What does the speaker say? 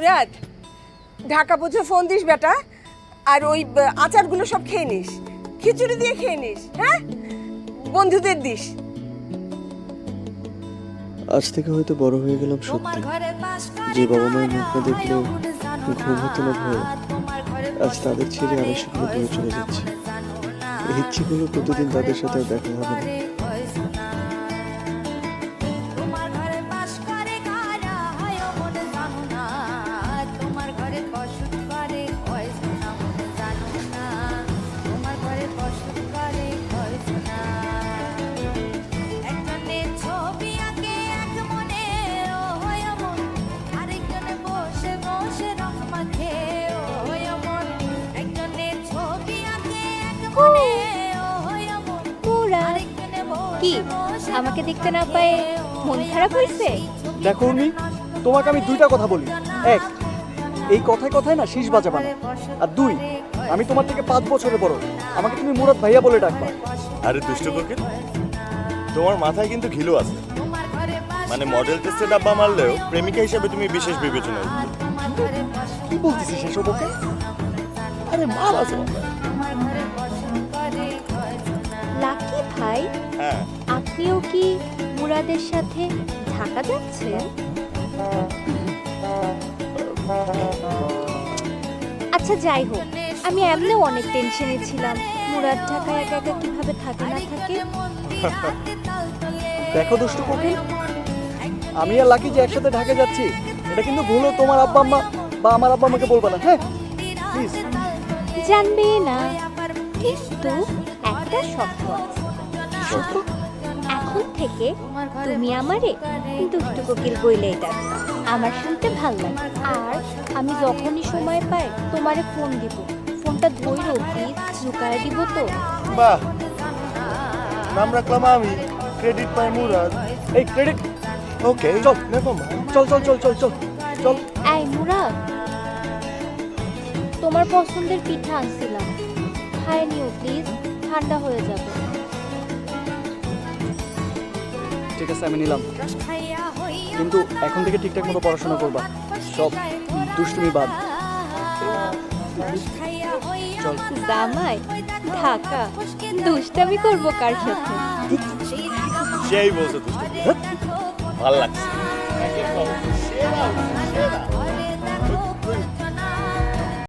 মুরাদ, ঢাকা পৌঁছে phone this বেটা, আর ওই আচারগুলো সব খেয়ে নিস, খিচুড়ি দিয়ে খেয়ে নিস, হ্যাঁ? বন্ধুদের দিস। আজ থেকে হয়তো বড় হয়ে গেলাম সত্যি, যে বাবা মায়ের মুখ না দেখলে ঘুম হতো না ভয়ে, আজ তাদের ছেড়ে আড়াইশো কিলো দূরে চলে যাচ্ছে। এই ইচ্ছেগুলো প্রতিদিন তাদের সাথে আর দেখা হবে না। কি আমাকে দেখতে না পায়ে মন খারাপ হয়েছে? দেখো উর্মি, তোমাকে আমি দুইটা কথা বলি। এক, এই কথায় কথায় না শীষ বাজাবা না। আর দুই, আমি তোমার থেকে 5 বছরের বড়, আমাকে তুমি মুরাদ ভাইয়া বলে ডাকবা। আরে দুষ্ট কোকিল, তোমার মাথায় কিন্তু ঘিলু আছে। মানে মডেল টেস্টে ডাব্বা মারলেও প্রেমিকা হিসেবে তুমি বিশেষ বিবেচনা। কি বলতেছিস সেসব ওকে? আরে মাল আছে। লাকি ভাই, হ্যাঁ, আপনিও কি মুরাদের সাথে ঢাকা যাচ্ছেন? আচ্ছা যাই হোক, আমি এমনিও অনেক টেনশনে ছিলাম, মুরাদ ঢাকায় একা একা কিভাবে থাকে না থাকে। দেখো দুষ্ট কোকিল, আমি আর লাকি যে একসাথে ঢাকা যাচ্ছি, এটা কিন্তু ভুলও তোমার আব্বা আম্মা বা আমার আব্বা আমাকে বলবা না, হ্যাঁ প্লিজ। জানবে না, কিন্তু একটা শর্ত আছে। শর্ত? এখন থেকে তুমি আমারে দুষ্টু কোকিল বইলেই ডাকবা, আমার শুনতে ভাল লাগে। আর আমি যখনই সময় পাই তোমারে ফোন দিব, ফোনটা ধইরো প্লিজ, লুকায় দিব তো। বাহ, নাম রাখলাম আমি, ক্রেডিট পাই মুরাদ। এই ক্রেডিট। ওকে, চল নেভার মাইন্ড। চল চল চল চল চল চল। এই মুরাদ, তোমার পছন্দের পিঠা আনছিলাম, খায় নিও প্লিজ, ঠান্ডা হয়ে যাবে। ঠিক আছে, আমি নিলাম, কিন্তু এখন থেকে ঠিকঠাক মতো পড়াশোনা করবা, সব দুষ্টুমি বাদ। চল। জামাই ঢাকা, দুষ্টামি করবো কার সাথে? সেই বলছে দুষ্ট, ভাল লাগছে।